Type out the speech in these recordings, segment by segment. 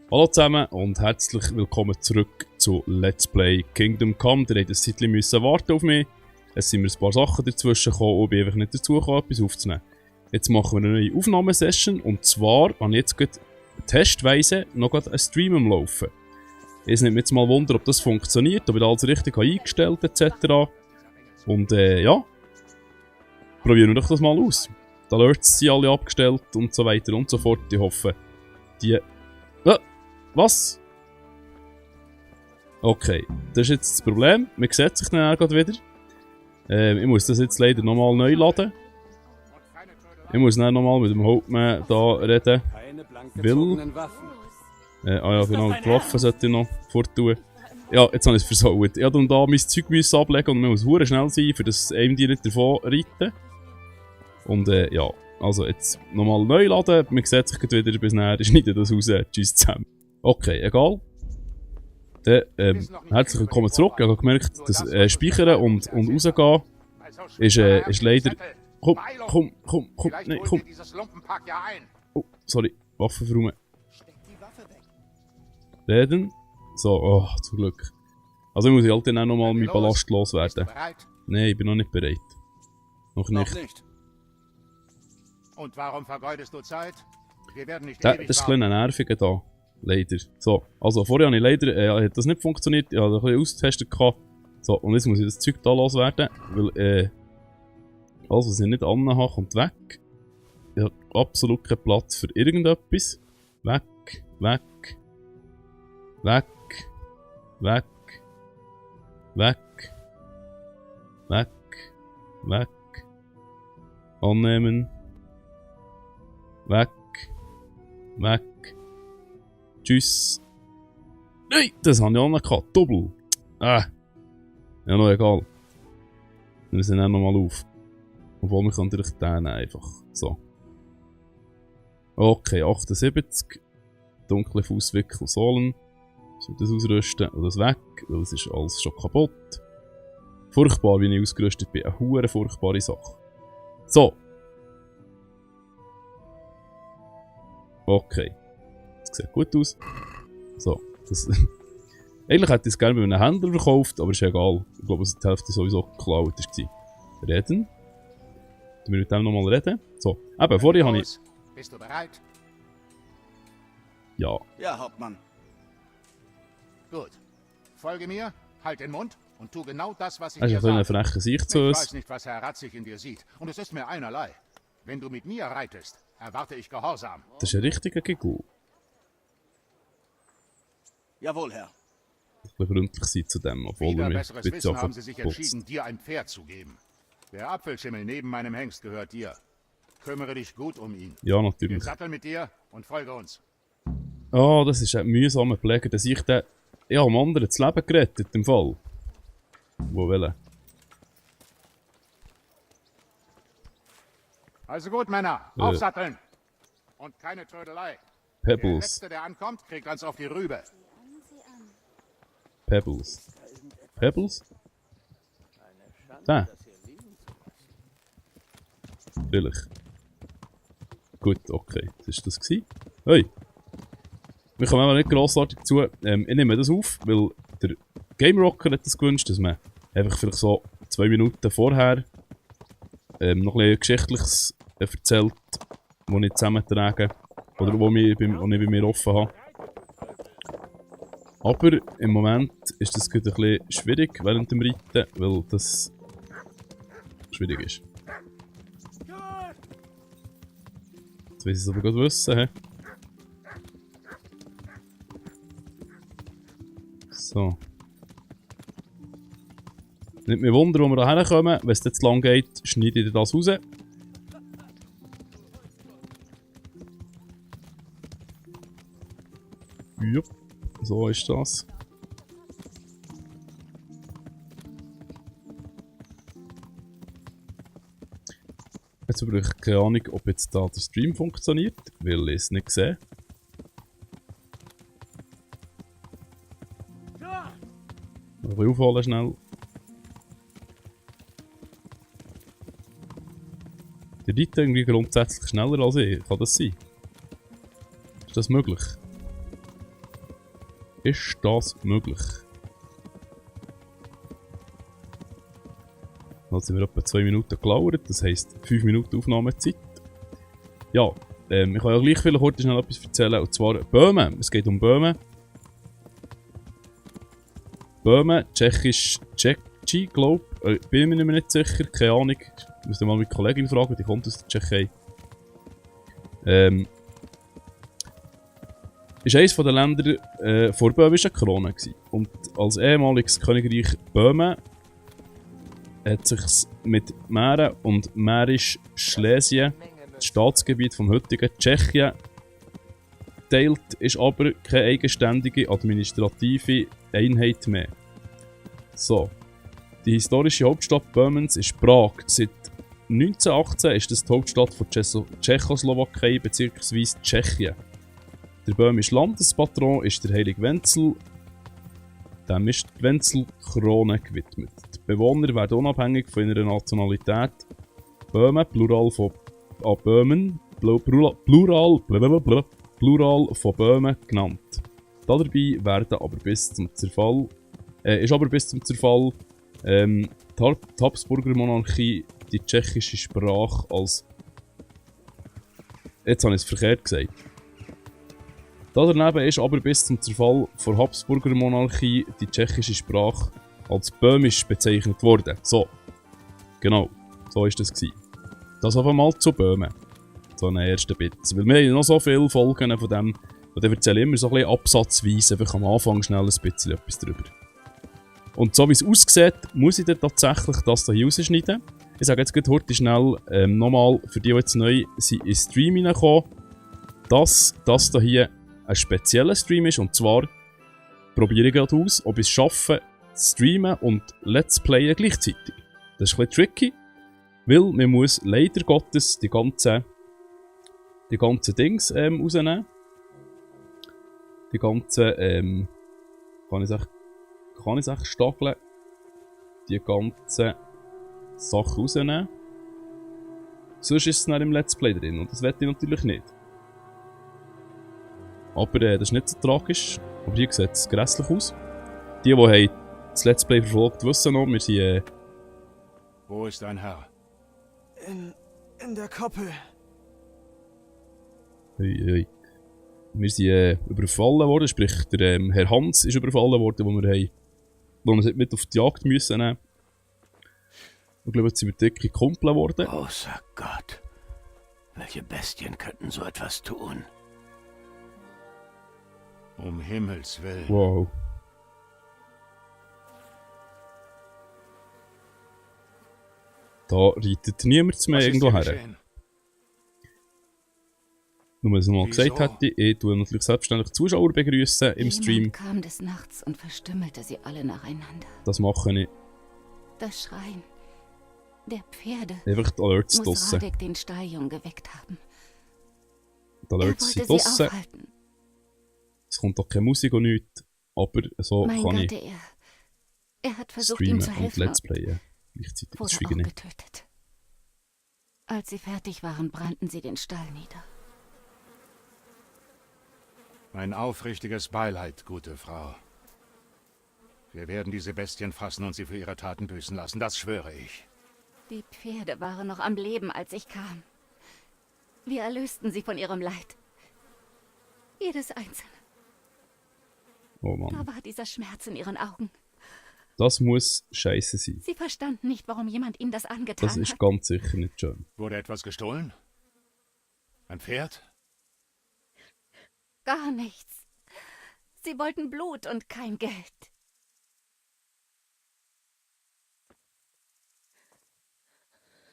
Hallo zusammen und herzlich willkommen zurück zu Let's Play Kingdom Come. Ihr habt ein Zeitchen müssen warten auf mich. Es sind mir ein paar Sachen dazwischen gekommen und ich bin einfach nicht dazu gekommen, etwas aufzunehmen. Jetzt machen wir eine neue Aufnahmesession und zwar habe ich jetzt gerade testweise noch einen Stream am Laufen. Es nimmt mich jetzt mal Wunder, ob das funktioniert, ob ich da alles richtig eingestellt etc. Und ja, probieren wir doch das mal aus. Die Alerts sind alle abgestellt und so weiter und so fort. Ich hoffe, die... Was? Okay, das ist jetzt das Problem. Man sieht sich dann gerade wieder. Ich muss das jetzt leider nochmal neu laden. Ich muss dann nochmal mit dem Hauptmann da reden. Weil... ja genau, die Waffe sollte ich noch forttun. Ja, jetzt habe ich es versaut. Ich musste da mein Zeug ablegen und man muss verdammt schnell sein, für das einem die nicht davon reiten. Und ja, also jetzt nochmal neu laden. Man sieht sich gerade wieder bis nachher. Ich schneide das raus. Tschüss zusammen. Okay, egal. Dann, herzlich willkommen zurück. Ich habe gemerkt, dass Speichern und rausgehen ist leider... Komm, nein, komm. Oh, sorry, Waffe verräumen. Reden. So, oh, zum Glück. Also ich muss halt dann auch nochmal meinen Ballast loswerden. Nein, ich bin noch nicht bereit. Noch nicht. Und warum vergeudest du Zeit? Wir werden nicht Das ist ein bisschen nervig da. Leider. So, also vorher habe ich leider hat das nicht funktioniert. Ich habe ein bisschen ausgetestet gehabt. So, und jetzt muss ich das Zeug da loswerden. Weil, alles was ich nicht anhabe, kommt weg. Ich habe absolut keinen Platz für irgendetwas. Weg, weg. Weg. Weg. Weg. Weg. Weg. Annehmen. Weg. Weg. Tschüss. Nein, das habe ich auch noch gehabt. Doppel. Ja, noch egal. Wir sind dann nochmal auf. Obwohl, wir können natürlich den einfach. So. Okay, 78. Dunkle Fußwickel Sohlen. Soll das ausrüsten oder das weg, weil es ist alles schon kaputt. Furchtbar, wie ich ausgerüstet bin. Eine hure furchtbare Sache. So. Okay. Das sieht gut aus. So. Das eigentlich hätte ich es gerne mit einem Händler verkauft, aber ist egal. Ich glaube, dass die Hälfte sowieso geklaut war. Reden. Wir mit dem nochmal reden. So. Eben, vorher habe ich... Bist du bereit? Ja. Ja, Hauptmann. Gut. Folge mir, halt den Mund und tu genau das, was ich Das dir ist ein sage. frecher Sicht zu Ich uns. weiß nicht, was Herr Ratzig in dir sieht. Und es ist mir einerlei. Wenn du mit mir reitest, erwarte ich Gehorsam. Das ist ein richtiger Giggle. Jawohl, Herr. Ich will freundlich sein zu dem, obwohl Wieder er mich besseres ein bisschen Wissen haben sie sich putzt. entschieden, dir ein Pferd zu geben. Der Apfelschimmel neben meinem Hengst gehört dir. Kümmere dich gut um ihn. Ja, Den natürlich. Sattel mit dir und folge uns. Ah, das ist ein mühsamer Pfleger, dass ich den... Ich habe dem anderen das Leben gerettet, im Fall. Wo will er? Also gut, Männer, aufsatteln. Und keine Trödelei. Der Pebbles. Letzte, der ankommt, kriegt eins auf die Rübe. Pebbles. Pebbles? Da. Vielleicht. Gut, okay. Das war das gewesen. Hey! Wir kommen aber nicht grossartig zu. Ich nehme das auf, weil der Game Rocker hat das gewünscht, dass man einfach vielleicht so 2 Minuten vorher noch ein bisschen Geschichtliches erzählt, das ich zusammentrage. Oder wo ich bei mir offen habe. Aber im Moment ist das gerade ein bisschen schwierig während dem Reiten, weil das schwierig ist. Jetzt will ich es aber gerade wissen, hä? So. Nicht mehr wundern, wo wir da herkommen. Wenn es jetzt lang geht, schneide ich das raus. Jupp, so ist das. Jetzt habe ich keine Ahnung, ob jetzt da der Stream funktioniert, weil ich es nicht sehe. Ein bisschen aufholen schnell. Die reiten irgendwie grundsätzlich schneller als ich. Kann das sein? Ist das möglich? Ist das möglich? Dann sind wir etwa 2 Minuten gelauert, das heisst 5 Minuten Aufnahmezeit. Ja, ich kann ja gleich vielleicht heute schnell etwas erzählen, und zwar Böhmen. Es geht um Böhmen. Böhmen, tschechisch Tschechi, glaube ich. Bin mir nicht sicher, keine Ahnung. Ich muss mal meine Kollegin fragen, die kommt aus der Tschechei. Ist eines der Länder vor böhmischen Krone gewesen. Und als ehemaliges Königreich Böhmen hat sich mit Mähren und Mährisch-Schlesien, das Staatsgebiet vom heutigen Tschechien, teilt, ist aber keine eigenständige administrative Einheit mehr. So. Die historische Hauptstadt Böhmens ist Prag. Seit 1918 ist das die Hauptstadt von Tschechoslowakei bzw. Tschechien. Der böhmische Landespatron ist der heilige Wenzel. Dem ist die Wenzelkrone gewidmet. Die Bewohner werden unabhängig von ihrer Nationalität Böhmen, Plural von Böhmen, Plural von Böhmen genannt. Dabei werden aber bis zum Zerfall, die Habsburger Monarchie die tschechische Sprache als... Jetzt habe ich es verkehrt gesagt. Daneben ist aber bis zum Zerfall der Habsburger Monarchie die tschechische Sprache als böhmisch bezeichnet worden. So. Genau. So war das. Das einfach mal zu Böhmen. So einen ersten Bit. Weil wir haben noch so viele Folgen von dem. Und dann erzähle ich immer so ein bisschen absatzweise, einfach am Anfang schnell ein bisschen etwas drüber. Und so wie es aussieht, muss ich dann tatsächlich das hier rausschneiden. Ich sage jetzt gerade heute schnell nochmal, für die jetzt neu sind in den Stream reingekommen, dass das hier ein spezieller Stream ist. Und zwar probiere ich gerade aus, ob ich es schaffe, zu streamen und Let's Playen gleichzeitig. Das ist ein bisschen tricky, weil man muss leider Gottes die ganzen Dings rausnehmen. Die ganzen, kann ich es stackeln, die ganzen Sachen rausnehmen. Sonst ist es dann im Let's Play drin und das will ich natürlich nicht. Aber das ist nicht so tragisch. Aber hier sieht es grässlich aus. Die haben das Let's Play verfolgt, wissen noch, wir sind... Wo ist dein Herr? In der Koppel. Wir sind überfallen worden, sprich der Herr Hans ist überfallen worden, wo wir mit auf die Jagd müssen nehmen. Ich glaube, jetzt sind wir dicke Kumpel geworden. Großer Gott. Welche Bestien könnten so etwas tun? Um Himmels Willen. Wow. Da reitet niemand mehr irgendwo her. Nur weil ich es nochmal gesagt hätte, ich tue natürlich selbstverständlich Zuschauer begrüßen im Stream. Jemand kam des Nachts und verstümmelte sie alle nacheinander. Das mache ich. Das Schreien der Pferde Einfach die Alerts muss draussen. Radek den Stalljungen geweckt haben. Die Alerts sind Er wollte sie draussen. aufhalten. Es kommt auch keine Musik und nichts. Aber so Mein kann Gott, ich er hat versucht, ihm streamen zu und helfen Let's Playen. Gleichzeitig, das wurde schwiege auch nicht. getötet. Als sie fertig waren, brannten sie den Stall nieder. Mein aufrichtiges Beileid, gute Frau. Wir werden diese Bestien fassen und sie für ihre Taten büßen lassen, das schwöre ich. Die Pferde waren noch am Leben, als ich kam. Wir erlösten sie von ihrem Leid. Jedes einzelne. Oh Da Mann. war dieser Schmerz in ihren Augen. Das muss scheiße sein. Sie verstanden nicht, warum jemand ihnen das angetan Das ist hat. ganz sicher nicht schön. Wurde etwas gestohlen? Ein Pferd? Gar nichts. Sie wollten Blut und kein Geld.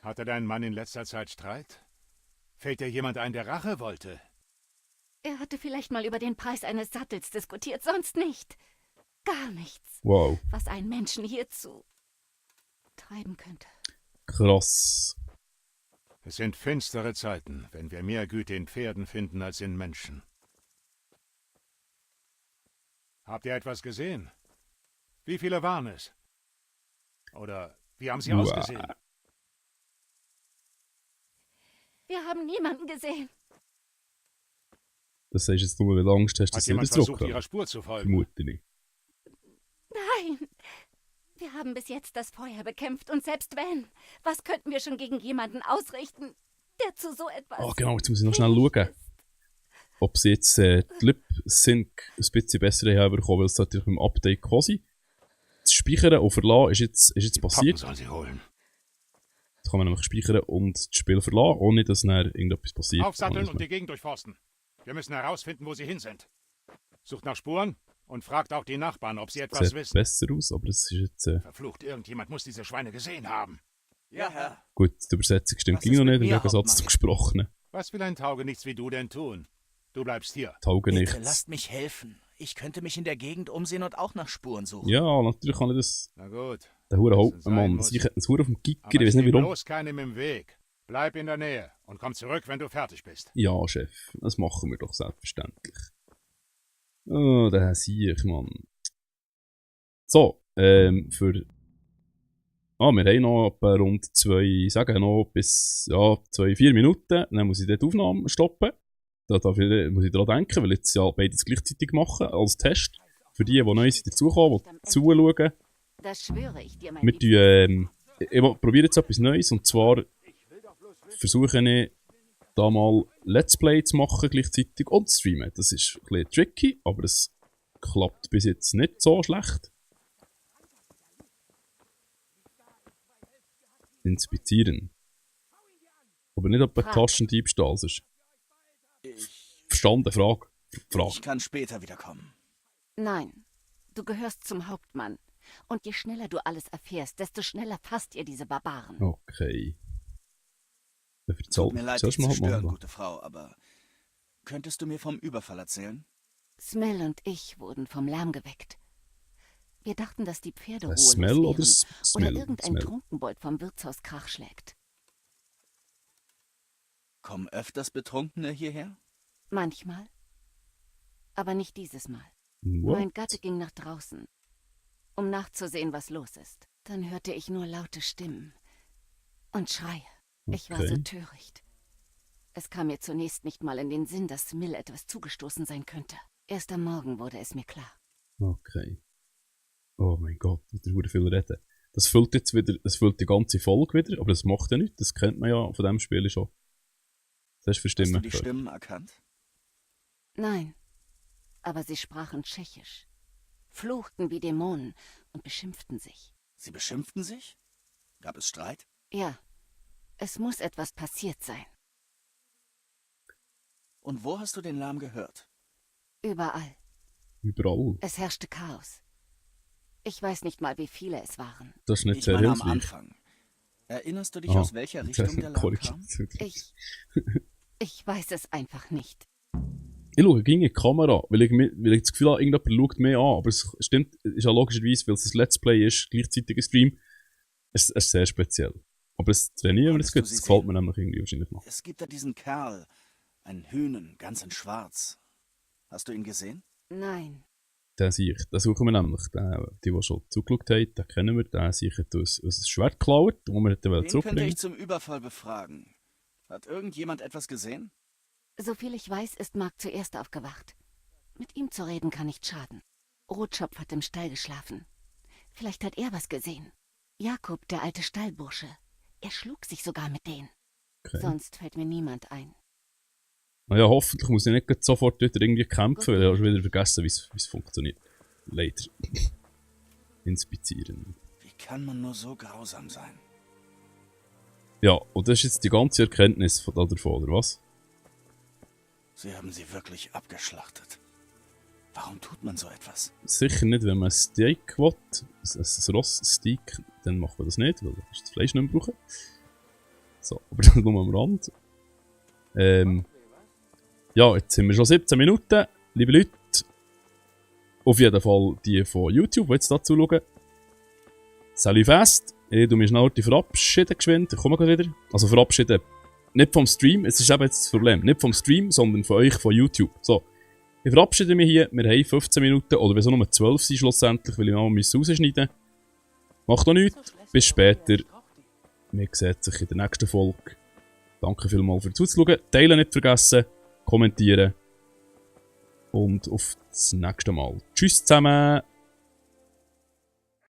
Hatte dein Mann in letzter Zeit Streit? Fällt dir jemand ein, der Rache wollte? Er hatte vielleicht mal über den Preis eines Sattels diskutiert, sonst nicht. Gar nichts, Wow. was einen Menschen hierzu treiben könnte. Krass. Es sind finstere Zeiten, wenn wir mehr Güte in Pferden finden als in Menschen. Habt ihr etwas gesehen? Wie viele waren es? Oder wie haben sie ausgesehen? Wir haben niemanden gesehen. Das sagst du jetzt nur, weil du Angst hast, dass Hat sie wieder jemand versucht, zurückkommen. ihrer Spur zu folgen? Vermute ich. Nein! Wir haben bis jetzt das Feuer bekämpft und selbst wenn, was könnten wir schon gegen jemanden ausrichten, der zu so etwas... Ah, genau, jetzt muss ich noch schnell schauen, ob sie jetzt die Lip-Sync ein bisschen besser haben bekommen, weil es natürlich im Update quasi. Das Speichern und Verlassen ist jetzt passiert. Pappen soll sie holen. Jetzt kann man nämlich speichern und das Spiel verlassen, ohne dass dann irgendetwas passiert. Aufsatteln und die Gegend durchforsten. Wir müssen herausfinden, wo sie hin sind. Sucht nach Spuren und fragt auch die Nachbarn, ob sie etwas Sieht wissen. besser aus, aber es ist jetzt... Verflucht, irgendjemand muss diese Schweine gesehen haben. Ja, Herr. Gut, die Übersetzung stimmt Was ging ist noch mit nicht, im mir, Gegensatz Hauptmann? zum Gesprochenen. Was will ein Taugenichts wie du denn tun? Du bleibst hier. Taugen Bitte nichts. lasst mich helfen. Ich könnte mich in der Gegend umsehen und auch nach Spuren suchen. Ja, natürlich kann ich das... Na gut. Der hure Wenn's sein Hauptmann, muss. ich hätte einen auf dem Giger, Aber ich weiß nicht steh warum. bloß keinem im Weg. Bleib in der Nähe und komm zurück, wenn du fertig bist. Ja, Chef, das machen wir doch selbstverständlich. Oh, der sehe ich, Mann. So, für... Ah, wir haben noch etwa rund 2, sagen noch bis, ja, 4 Minuten. Dann muss ich dort die Aufnahme stoppen. Da muss ich daran denken, weil jetzt ja beides gleichzeitig machen, als Test. Für die, die neu sind dazukommen, die zuschauen. Das schwöre ich dir, mein Wir Liebster. ich probiere jetzt etwas Neues, und zwar versuche ich da mal Let's Play zu machen gleichzeitig und zu streamen. Das ist ein bisschen tricky, aber es klappt bis jetzt nicht so schlecht. Inspizieren. Aber nicht etwa Taschendiebstahl, sonst. Verstanden, Frage. Ich kann später wiederkommen. Nein, du gehörst zum Hauptmann. Und je schneller du alles erfährst, desto schneller fasst ihr diese Barbaren. Okay. Tut mir leid, dich Erzähl's zu mal, stören, Mann. gute Frau, aber könntest du mir vom Überfall erzählen? Smell und ich wurden vom Lärm geweckt. Wir dachten, dass die Pferde ruhelos Smell oder wären Smell? oder irgendein Smell. Trunkenbold vom Wirtshaus Krach schlägt. Kommen öfters Betrunkene hierher? Manchmal. Aber nicht dieses Mal. What? Mein Gatte ging nach draußen, um nachzusehen, was los ist. Dann hörte ich nur laute Stimmen und Schreie. Ich war so Okay. töricht. Es kam mir zunächst nicht mal in den Sinn, dass Mill etwas zugestoßen sein könnte. Erst am Morgen wurde es mir klar. Okay. Oh mein Gott, wieder hure viel reden. Das füllt jetzt wieder, es füllt die ganze Folge wieder, aber das macht ja nichts, das kennt man ja von dem Spiel schon. Das ist für Hast du Stimmen die gehört. Stimmen erkannt? Nein, aber sie sprachen Tschechisch, fluchten wie Dämonen und beschimpften sich. Sie beschimpften sich? Gab es Streit? Ja, es muss etwas passiert sein. Und wo hast du den Lärm gehört? Überall. Überall. Es herrschte Chaos. Ich weiß nicht mal, wie viele es waren. Das ist nicht Ich sehr meine am hilfreich. Anfang. Erinnerst du dich, Ah, aus welcher Richtung der Lärm kam? Ich weiß es einfach nicht. Ich schaue gegen die Kamera, weil ich das Gefühl habe, irgendjemand schaut mehr an. Aber es stimmt, ist ja logischerweise, weil es ein Let's Play ist, gleichzeitig ein Stream. Es ist sehr speziell. Aber das trainieren wir jetzt Konntest du gut, sie das gefällt sehen? mir nämlich irgendwie wahrscheinlich noch. Es gibt da diesen Kerl, einen Hühnen, ganz in schwarz. Hast du ihn gesehen? Nein. Den suchen wir nämlich. Die schon zugeschaut haben, den kennen wir. Den sehe ich hat uns ein Schwert geklaut, das wir hätten Den könnte zurückbringen. ich zum Überfall befragen. Hat irgendjemand etwas gesehen? Soviel ich weiß, ist Mark zuerst aufgewacht. Mit ihm zu reden kann nicht schaden. Rotschopf hat im Stall geschlafen. Vielleicht hat er was gesehen. Jakob, der alte Stallbursche. Er schlug sich sogar mit denen. Okay. Sonst fällt mir niemand ein. Naja, hoffentlich muss ich nicht gleich sofort wieder irgendwie kämpfen, weil ich habe schon wieder vergessen, wie es funktioniert. Leider. Inspizieren. Wie kann man nur so grausam sein? Ja, und das ist jetzt die ganze Erkenntnis davon, oder was? Sie haben sie wirklich abgeschlachtet. Warum tut man so etwas? Sicher nicht, wenn man ein Steak will, ein Rosssteak, dann macht man das nicht, weil dann das Fleisch nicht mehr brauchen. So, aber das nur am Rand. Ja, jetzt sind wir schon 17 Minuten. Liebe Leute, auf jeden Fall die von YouTube, die jetzt dazu schauen. Salut fest. Ich tu mich schnell verabschieden geschwind. Ich komme gleich wieder. Also verabschieden. Nicht vom Stream, es ist eben jetzt das Problem. Nicht vom Stream, sondern von euch, von YouTube. So, ich verabschiede mich hier. Wir haben 15 Minuten, oder wieso nur 12 sind schlussendlich, weil ich noch rausschneiden muss. Macht noch nichts. Bis später. Wir sehen sich in der nächsten Folge. Danke vielmals fürs Zuschauen. Teilen nicht vergessen. Kommentieren. und auf das nächste Mal. Tschüss zusammen!